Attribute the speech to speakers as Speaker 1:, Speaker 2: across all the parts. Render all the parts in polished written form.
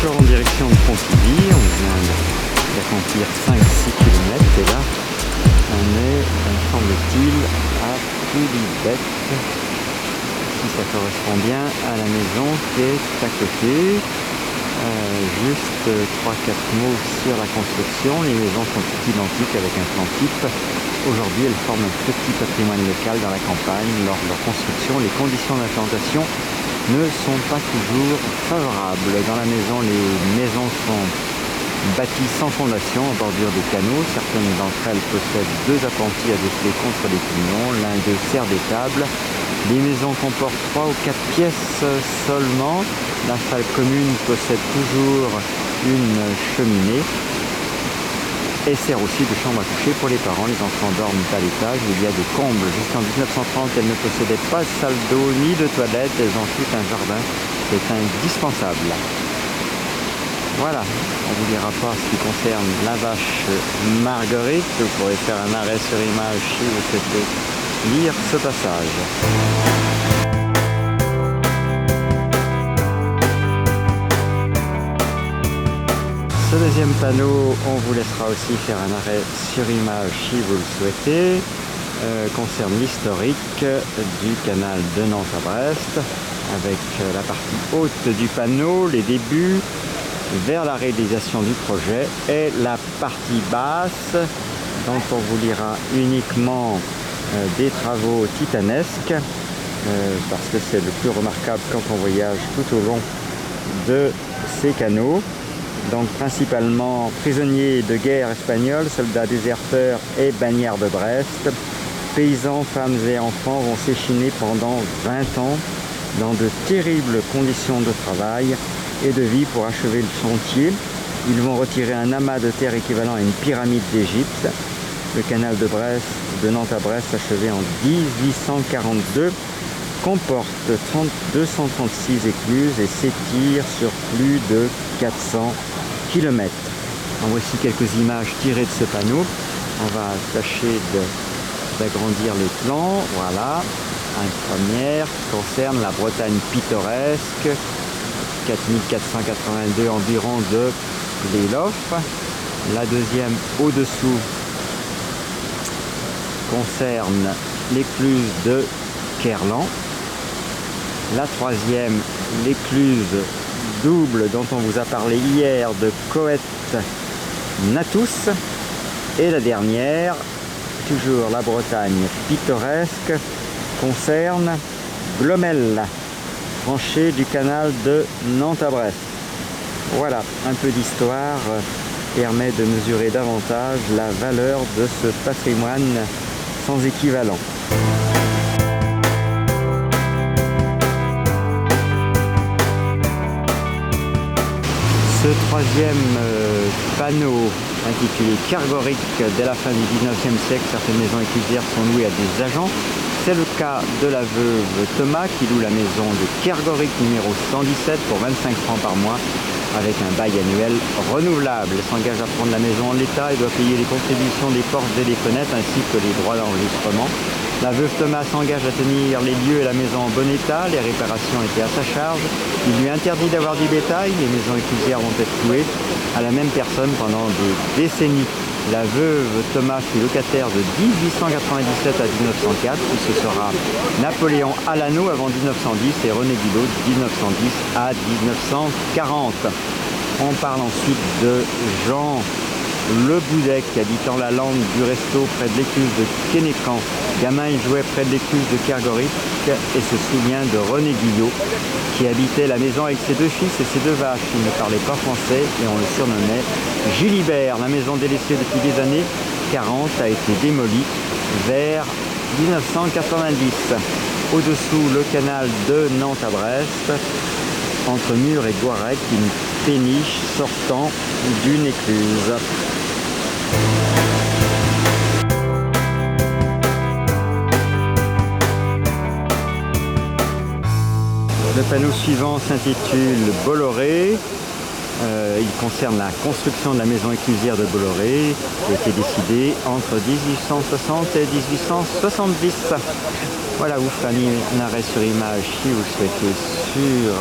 Speaker 1: encore en direction de Pontivy. On vient d'accomplir 5-6 km et là on est, semble-t-il, à Poulibet. Si ça correspond bien à la maison qui est à côté. Juste 3-4 mots sur la construction. Les maisons sont toutes identiques avec un plan type. Aujourd'hui, elles forment un petit patrimoine local dans la campagne. Lors de leur construction, les conditions d'implantation ne sont pas toujours favorables. Dans la maison, les maisons sont bâties sans fondation, en bordure de canaux. Certaines d'entre elles possèdent 2 appentis à déceler contre les pignons. L'un d'eux sert d'étable. Les maisons comportent 3 ou 4 pièces seulement. La salle commune possède toujours une cheminée et sert aussi de chambre à coucher pour les parents. Les enfants dorment à l'étage. Il y a des combles. Jusqu'en 1930, elles ne possédaient pas de salle d'eau ni de toilette. Elles ont tout un jardin. C'est indispensable. Voilà, on vous dira pas ce qui concerne la vache Marguerite. Vous pourrez faire un arrêt sur image si vous souhaitez lire ce passage. Ce deuxième panneau, on vous laissera aussi faire un arrêt sur image si vous le souhaitez. Concerne l'historique du canal de Nantes à Brest, avec la partie haute du panneau, les débuts vers la réalisation du projet, et la partie basse, dont on vous lira uniquement des travaux titanesques, parce que c'est le plus remarquable quand on voyage tout au long de ces canaux. Donc principalement prisonniers de guerre espagnols, soldats déserteurs et bannières de Brest. Paysans, femmes et enfants vont s'échiner pendant 20 ans dans de terribles conditions de travail et de vie pour achever le chantier. Ils vont retirer un amas de terre équivalent à une pyramide d'Égypte. Le canal de Brest, de Nantes à Brest, achevé en 1842, comporte 236 écluses et s'étire sur plus de 400 km. En voici quelques images tirées de ce panneau. On va tâcher d'agrandir les plans. Voilà, une première qui concerne la Bretagne pittoresque, 4482 environ de l'élof. La deuxième au-dessous concerne l'écluse de Kerlan. La troisième, l'écluse double dont on vous a parlé hier de Coët-Natous. Et la dernière, toujours la Bretagne pittoresque, concerne Glomel, tranchée du canal de Nantes à Brest. Voilà, un peu d'histoire permet de mesurer davantage la valeur de ce patrimoine sans équivalent. Ce troisième panneau intitulé Kergoric, dès la fin du 19e siècle, certaines maisons éclusières sont louées à des agents. C'est le cas de la veuve Thomas qui loue la maison de Kergoric numéro 117 pour 25 francs par mois avec un bail annuel renouvelable. Elle s'engage à prendre la maison en l'état et doit payer les contributions des portes et des fenêtres ainsi que les droits d'enregistrement. La veuve Thomas s'engage à tenir les lieux et la maison en bon état. Les réparations étaient à sa charge. Il lui est interdit d'avoir du bétail. Les maisons éclusières vont être louées à la même personne pendant des décennies. La veuve Thomas fut locataire de 1897 à 1904, puis ce sera Napoléon Alano avant 1910 et René Guilot de 1910 à 1940. On parle ensuite de Jean Le Boudec, habitant la lande du Resto près de l'écluse de Quénécan. Gamin, il jouait près de l'écluse de Kergoric et se souvient de René Guillot qui habitait la maison avec ses 2 fils et ses 2 vaches. Il ne parlait pas français et on le surnommait Gilibert. La maison délaissée depuis des années 40 a été démolie vers 1990. Au-dessous, le canal de Nantes à Brest, entre Mur et Guarec, une péniche sortant d'une écluse. Le panneau suivant s'intitule Bolloré. Il concerne la construction de la maison éclusière de Bolloré qui a été décidée entre 1860 et 1870. Voilà, vous ferez un arrêt sur image si vous souhaitez sur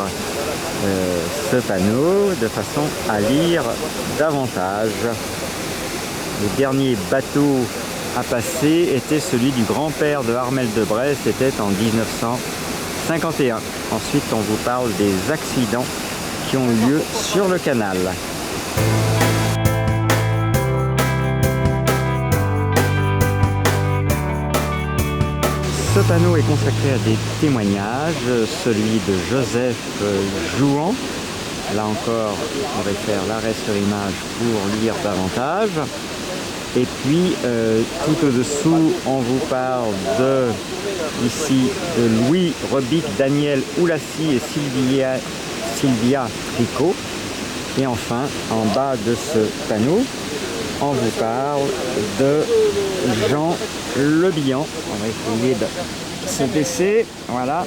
Speaker 1: ce panneau de façon à lire davantage. Le dernier bateau à passer était celui du grand-père de Armel de Bray, c'était en 1951. Ensuite, on vous parle des accidents qui ont eu lieu sur le canal. Ce panneau est consacré à des témoignages, celui de Joseph Jouan. Là encore, on va faire l'arrêt sur image pour lire davantage. Et puis, tout au-dessous, on vous parle ici de Louis Robic, Daniel Oulassi et Sylvia Tricot. Et enfin, en bas de ce panneau, on vous parle de Jean Lebihan. On va essayer de se baisser, voilà.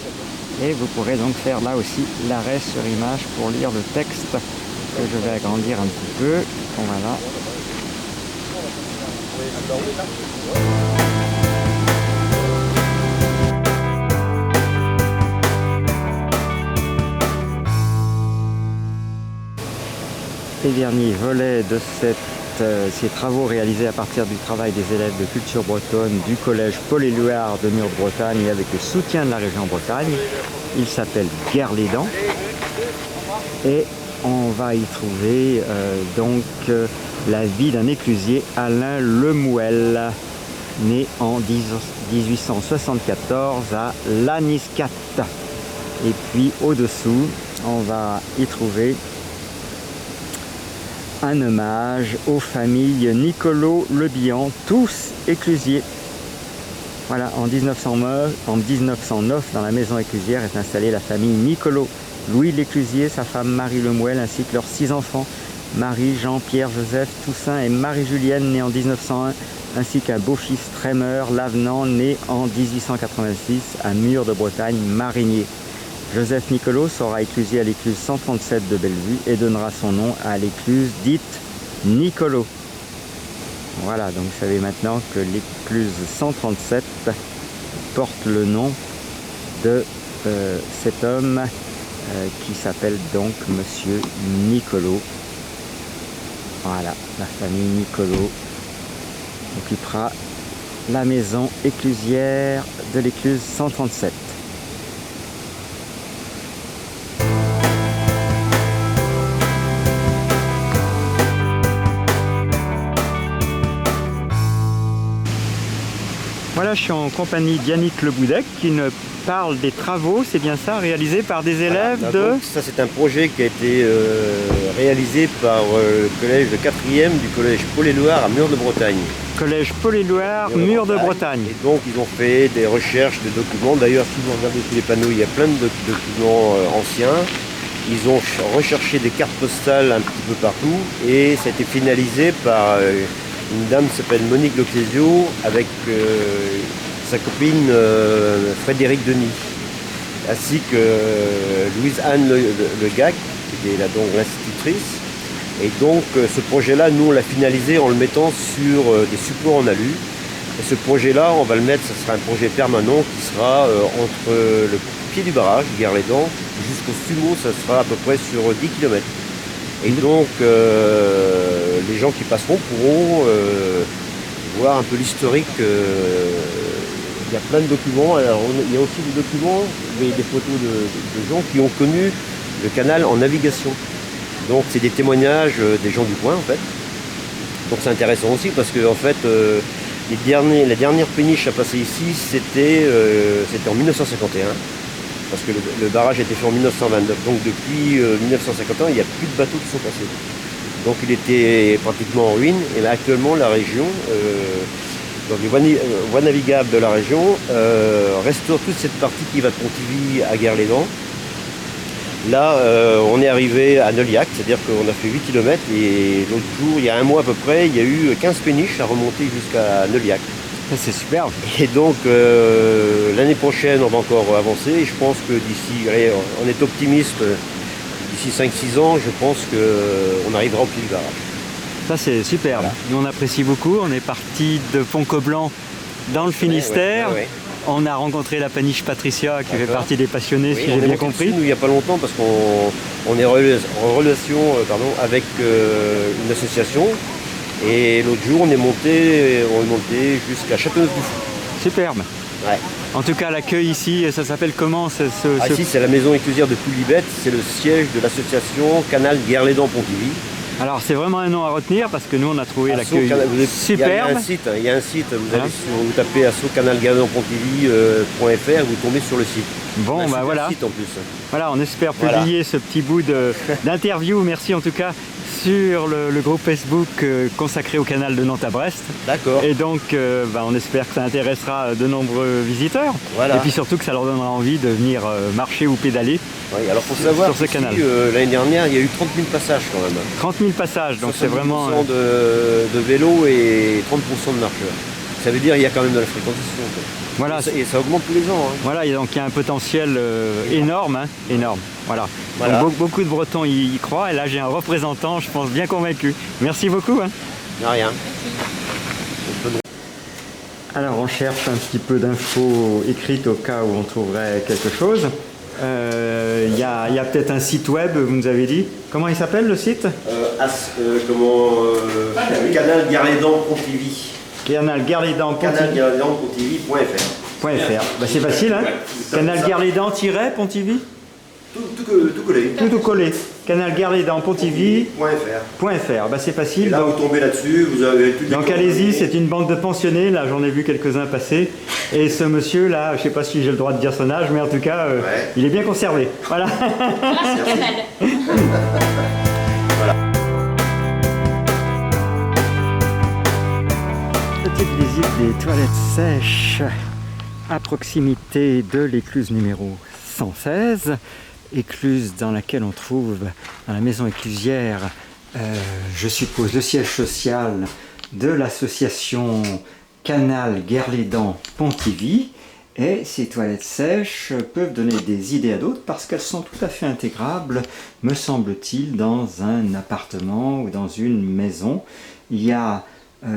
Speaker 1: Et vous pourrez donc faire là aussi l'arrêt sur image pour lire le texte que je vais agrandir un petit peu. Voilà. Et dernier volet de ces travaux réalisés à partir du travail des élèves de culture bretonne du collège Paul-Éluard de Mur-de-Bretagne et avec le soutien de la région Bretagne. Il s'appelle Guerre-les-Dents et on va y trouver la vie d'un éclusier, Alain Lemouel, né en 1874 à Laniscat. Et puis au-dessous, on va y trouver un hommage aux familles Nicolo Lebihan, tous éclusiers. Voilà, en 1909, dans la maison éclusière est installée la famille Nicolo. Louis l'Éclusier, sa femme Marie Lemouel, ainsi que leurs 6 enfants, Marie, Jean, Pierre, Joseph, Toussaint et Marie-Julienne, née en 1901, ainsi qu'un beau-fils Trémeur, l'avenant, né en 1886 à Mur-de-Bretagne, Marigné. Joseph Nicolo sera éclusier à l'écluse 137 de Bellevue et donnera son nom à l'écluse dite Nicolo. Voilà, donc vous savez maintenant que l'écluse 137 porte le nom de cet homme qui s'appelle donc Monsieur Nicolo. Voilà, la famille Nicolo occupera la maison éclusière de l'écluse 137. Voilà, je suis en compagnie d'Yannick Leboudec qui nous parle des travaux, c'est bien ça, réalisés par des élèves de...
Speaker 2: Donc, ça, c'est un projet qui a été réalisé par le collège de 4e du collège Paul-Éluard à Mur-de-Bretagne.
Speaker 1: Collège Paul-Éluard, Mur-de-Bretagne.
Speaker 2: Et donc, ils ont fait des recherches de documents. D'ailleurs, si vous regardez tous les panneaux, il y a plein de documents anciens. Ils ont recherché des cartes postales un petit peu partout et ça a été finalisé par... une dame qui s'appelle Monique Loclésio avec sa copine Frédéric Denis, ainsi que Louise-Anne Le Gac, qui est là donc l'institutrice. Et donc ce projet-là, nous on l'a finalisé en le mettant sur des supports en alu. Et ce projet-là, on va le mettre, ce sera un projet permanent qui sera entre le pied du barrage, Guerre-les-Dents, jusqu'au Sumo, ça sera à peu près sur 10 km. Et donc, les gens qui passeront pourront voir un peu l'historique. Il y a plein de documents. Alors, il y a aussi des documents, des photos de gens qui ont connu le canal en navigation. Donc, c'est des témoignages des gens du coin, en fait. Donc, c'est intéressant aussi parce que, en fait, la dernière péniche à passer ici, c'était en 1951. Parce que le barrage a été fait en 1929. Donc depuis 1951, il n'y a plus de bateaux qui sont passés. Donc il était pratiquement en ruine. Et là actuellement, la région, donc les voies navigables de la région, restaure toute cette partie qui va de Pontivy à Guerre-les-Dents. Là, on est arrivé à Neuliac, c'est-à-dire qu'on a fait 8 km. Et l'autre jour, il y a un mois à peu près, il y a eu 15 péniches à remonter jusqu'à Neuliac.
Speaker 1: C'est superbe.
Speaker 2: Et donc l'année prochaine, on va encore avancer. Et je pense que d'ici, on est optimiste, d'ici 5-6 ans, je pense qu'on arrivera au pied du barrage.
Speaker 1: Ça c'est superbe. Voilà. Nous on apprécie beaucoup. On est parti de Pont-Coblan dans le Finistère.
Speaker 2: Ouais.
Speaker 1: On a rencontré la paniche Patricia qui fait partie des passionnés,
Speaker 2: Oui,
Speaker 1: si j'ai bien compris.
Speaker 2: Nous, il n'y a pas longtemps parce qu'on est en relation avec une association. Et l'autre jour, on est monté jusqu'à Châteauneuf-du-Fou.
Speaker 1: Superbe.
Speaker 2: Ouais.
Speaker 1: En tout cas, l'accueil ici, ça s'appelle comment
Speaker 2: Ici, c'est la maison éclusière de Poulibet. C'est le siège de l'association Canal Guerlédan-Pontivy.
Speaker 1: Alors, c'est vraiment un nom à retenir parce que nous, on a trouvé l'accueil superbe.
Speaker 2: Il y a un site, vous tapez assaut-canal-guerlédan-pontivy.fr, vous tombez sur le site.
Speaker 1: Bon, bah voilà.
Speaker 2: Site en plus.
Speaker 1: Voilà, on espère publier ce petit bout d'interview. Merci en tout cas sur le groupe Facebook consacré au canal de Nantes à Brest.
Speaker 2: D'accord.
Speaker 1: Et donc, on espère que ça intéressera de nombreux visiteurs.
Speaker 2: Voilà.
Speaker 1: Et puis surtout que ça leur donnera envie de venir marcher ou pédaler
Speaker 2: alors faut savoir
Speaker 1: sur ce canal.
Speaker 2: L'année dernière, il y a eu 30 000 passages quand même.
Speaker 1: 30 000 passages, donc c'est vraiment...
Speaker 2: 70% de vélos et 30% de marcheurs. Ça veut dire qu'il y a quand même de la fréquentation.
Speaker 1: Voilà.
Speaker 2: Et ça augmente tous les ans. Hein.
Speaker 1: Voilà, et donc il y a un potentiel énorme, énorme. Voilà. Donc, beaucoup de Bretons y croient, et là j'ai un représentant, je pense, bien convaincu. Merci beaucoup. Hein.
Speaker 2: De rien.
Speaker 1: Alors on cherche un petit peu d'infos écrites au cas où on trouverait quelque chose. Il y a peut-être un site web, vous nous avez dit. Comment il s'appelle le site?
Speaker 2: Canal Guerlédan-Pontivy.
Speaker 1: Canal
Speaker 2: Guerlédan-Pontivy.fr.
Speaker 1: C'est facile, hein. Canal Guerlédan-Pontivy.
Speaker 2: Tout collé.
Speaker 1: Tout collé. Canal Guerlédan-Pontivy.fr. C'est facile.
Speaker 2: Et là, vous tombez là-dessus, vous avez tout.
Speaker 1: Donc allez-y, c'est une bande de pensionnés. Là, j'en ai vu quelques-uns passer. Et ce monsieur là, je ne sais pas si j'ai le droit de dire son âge, mais en tout cas, il est bien conservé. Voilà. Petite visite des toilettes sèches à proximité de l'écluse numéro 116, écluse dans laquelle on trouve, dans la maison éclusière, je suppose, le siège social de l'association Canal Guerlédan-Pontivy. Et ces toilettes sèches peuvent donner des idées à d'autres parce qu'elles sont tout à fait intégrables, me semble-t-il, dans un appartement ou dans une maison. Il y a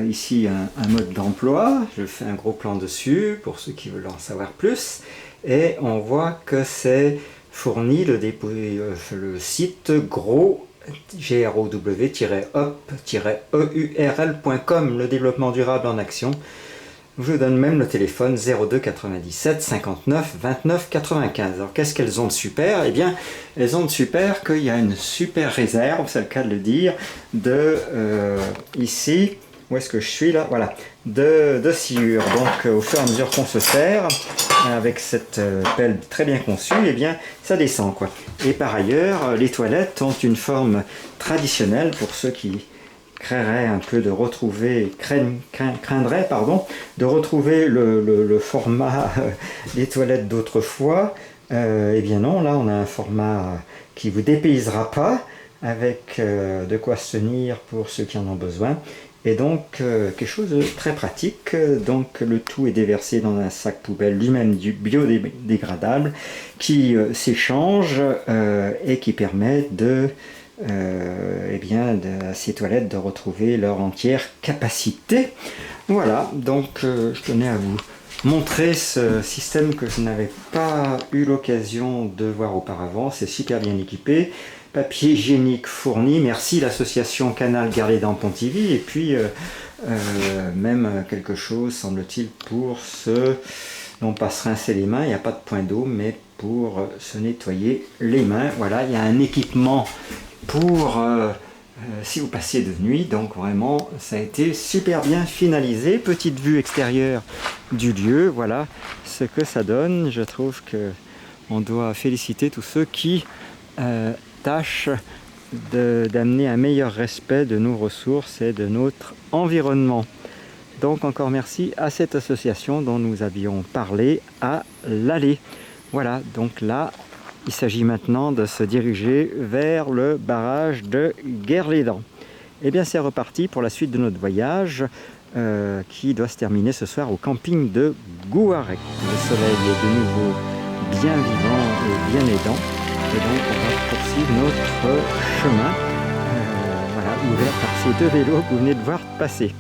Speaker 1: ici un mode d'emploi, je fais un gros plan dessus pour ceux qui veulent en savoir plus, et on voit que c'est fourni le site grow-up-eurl.com, le développement durable en action. Je vous donne même le téléphone 02 97 59 29 95. Alors qu'est-ce qu'elles ont de super? Eh bien, elles ont de super qu'il y a une super réserve, c'est le cas de le dire, de ici. Où est-ce que je suis là? Voilà, de sciure. Donc au fur et à mesure qu'on se sert, avec cette pelle très bien conçue, eh bien ça descend quoi. Et par ailleurs, les toilettes ont une forme traditionnelle pour ceux qui craindraient un peu de retrouver, de retrouver le format des toilettes d'autrefois. Eh bien non, là on a un format qui ne vous dépaysera pas, avec de quoi se tenir pour ceux qui en ont besoin. Et donc quelque chose de très pratique. Donc le tout est déversé dans un sac poubelle lui-même biodégradable qui s'échange et qui permet à ces toilettes de retrouver leur entière capacité. Voilà, donc je tenais à vous montrer ce système que je n'avais pas eu l'occasion de voir auparavant. C'est super bien équipé. Papier hygiénique fourni, merci l'association Canal Guerlédan-Pontivy, et puis même quelque chose, semble-t-il, pour non pas se rincer les mains, il n'y a pas de point d'eau, mais pour se nettoyer les mains. Voilà, il y a un équipement pour si vous passez de nuit, donc vraiment ça a été super bien finalisé. Petite vue extérieure du lieu, voilà ce que ça donne. Je trouve que on doit féliciter tous ceux qui tâche d'amener un meilleur respect de nos ressources et de notre environnement. Donc encore merci à cette association dont nous avions parlé à l'aller. Voilà, donc là, il s'agit maintenant de se diriger vers le barrage de Guerlédan. Et bien c'est reparti pour la suite de notre voyage qui doit se terminer ce soir au camping de Gouarec. Le soleil est de nouveau bien vivant et bien aidant. Et donc on va poursuivre notre chemin, ouvert par ces deux vélos que vous venez de voir passer.